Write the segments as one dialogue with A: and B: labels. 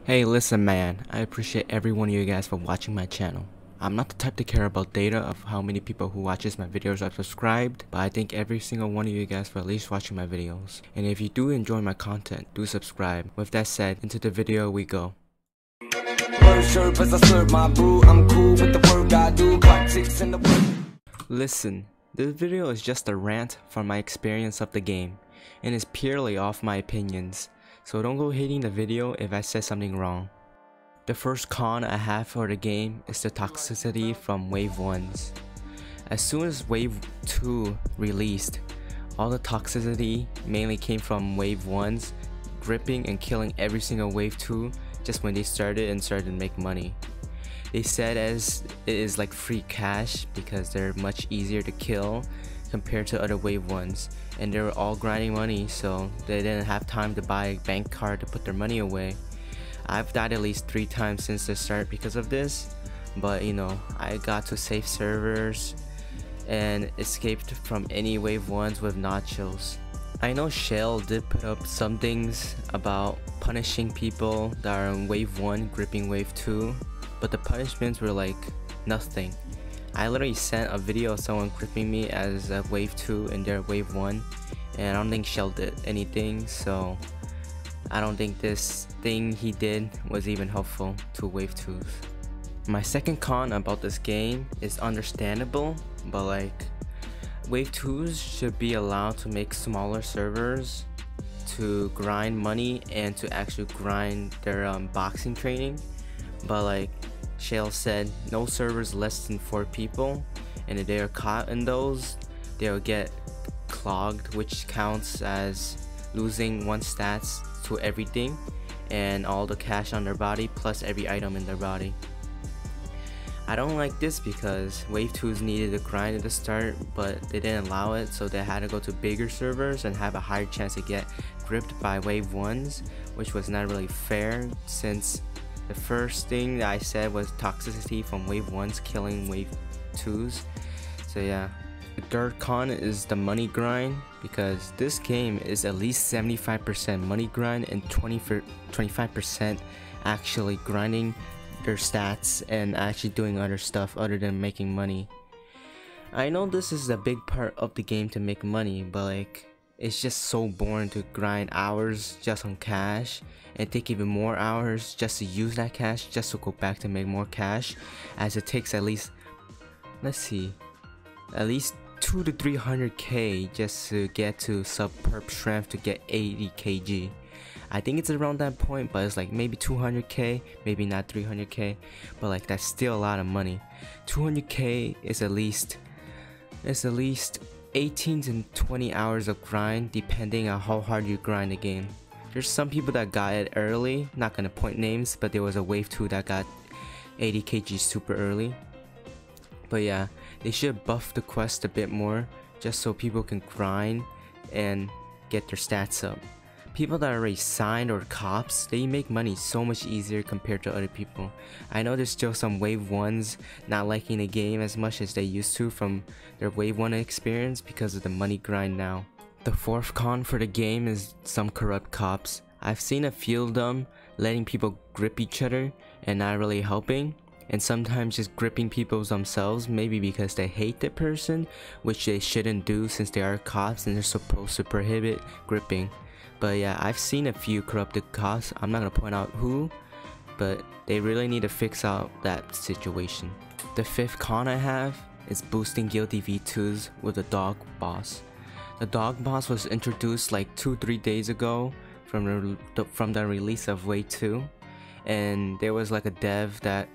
A: Hey, listen man, I appreciate every one of you guys for watching my channel. I'm not the type to care about data of how many people who watches my videos are subscribed, but I thank every single one of you guys for at least watching my videos. And if you do enjoy my content, do subscribe. With that said, into the video we go. Listen, this video is just a rant from my experience of the game, and is purely off my opinions, so don't go hating the video if I said something wrong. The first con I have for the game is the toxicity from Wave 1s. As soon as Wave 2 released, all the toxicity mainly came from Wave 1s gripping and killing every single Wave 2 just when they started to make money. They said as it is like free cash because they're much easier to kill compared to other Wave 1s, and they were all grinding money, so they didn't have time to buy a bank card to put their money away. I've died at least 3 times since the start because of this, but you know, I got to safe servers and escaped from any Wave 1s with nachos. I know Shell did put up some things about punishing people that are in Wave 1 gripping Wave 2, but the punishments were like nothing. I literally sent a video of someone gripping me as a Wave 2 in their Wave 1, and I don't think Shell did anything, so I don't think this thing he did was even helpful to Wave 2s. My second con about this game is understandable, but like, Wave 2s should be allowed to make smaller servers to grind money and to actually grind their boxing training, but like Shale said, no servers less than 4 people, and if they are caught in those, they'll get clogged, which counts as losing 1 stats to everything and all the cash on their body plus every item in their body. I don't like this because Wave 2s needed to grind at the start, but they didn't allow it, so they had to go to bigger servers and have a higher chance to get gripped by Wave 1s, which was not really fair since the first thing that I said was toxicity from Wave 1s killing Wave 2s. So yeah. The third con is the money grind, because this game is at least 75% money grind and 25% actually grinding their stats and actually doing other stuff other than making money. I know this is a big part of the game to make money, but like, it's just so boring to grind hours just on cash and take even more hours just to use that cash just to go back to make more cash, as it takes at least, let's see, at least 200 to 300k just to get to sub-perp strength to get 80 kg. I think it's around that point, but it's like maybe 200k, maybe not 300k, but like that's still a lot of money. 200k is at least 18 to 20 hours of grind depending on how hard you grind the game. There's some people that got it early, not gonna point names, but there was a Wave 2 that got 80 kg super early. But yeah, they should buff the quest a bit more just so people can grind and get their stats up. People that are already signed or cops, they make money so much easier compared to other people. I know there's still some Wave 1s not liking the game as much as they used to from their Wave 1 experience because of the money grind now. The fourth con for the game is some corrupt cops. I've seen a few of them letting people grip each other and not really helping, and sometimes just gripping people themselves, maybe because they hate the person, which they shouldn't do since they are cops and they're supposed to prohibit gripping. But yeah, I've seen a few corrupted cops. I'm not gonna point out who, but they really need to fix out that situation. The fifth con I have is boosting guilty V2s with the dog boss. The dog boss was introduced like 2-3 days ago from the release of Wave 2, and there was like a dev that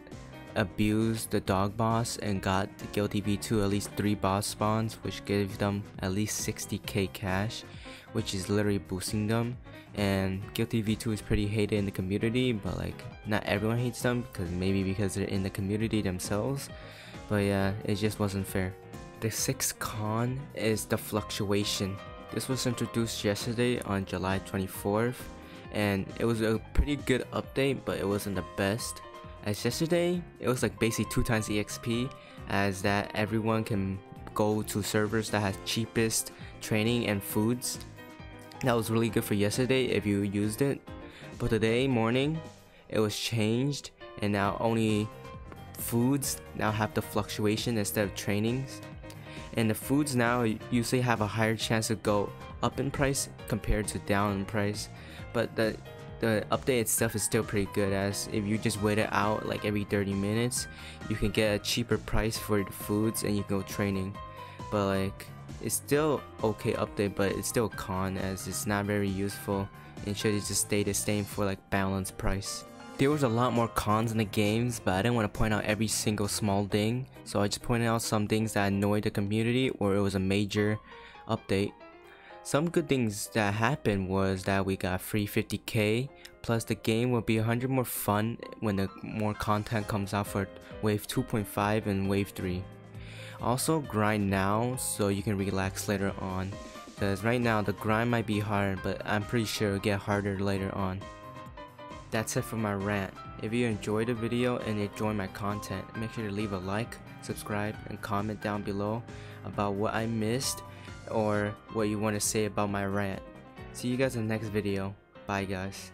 A: abused the dog boss and got the guilty V2 at least 3 boss spawns, which gave them at least 60k cash, which is literally boosting them. And guilty V2 is pretty hated in the community, but like not everyone hates them because they're in the community themselves. But yeah, it just wasn't fair. The sixth con is the fluctuation. This was introduced yesterday on July 24th, and it was a pretty good update, but it wasn't the best. As yesterday, it was like basically 2 times EXP, as that everyone can go to servers that has cheapest training and foods. That was really good for yesterday if you used it, but today morning it was changed, and now only foods now have the fluctuation instead of trainings. And the foods now usually have a higher chance to go up in price compared to down in price. But the update itself is still pretty good, as if you just wait it out like every 30 minutes, you can get a cheaper price for the foods and you can go training. But like, it's still okay update, but it's still a con, as it's not very useful and should have just stayed the same for like balanced price. There was a lot more cons in the games, but I didn't want to point out every single small thing, so I just pointed out some things that annoyed the community or it was a major update. Some good things that happened was that we got free 50k, plus the game will be 100 more fun when the more content comes out for wave 2.5 and wave 3. Also, grind now so you can relax later on, because right now the grind might be hard, but I'm pretty sure it'll get harder later on. That's it for my rant. If you enjoyed the video and enjoy my content, make sure to leave a like, subscribe, and comment down below about what I missed or what you want to say about my rant. See you guys in the next video. Bye guys.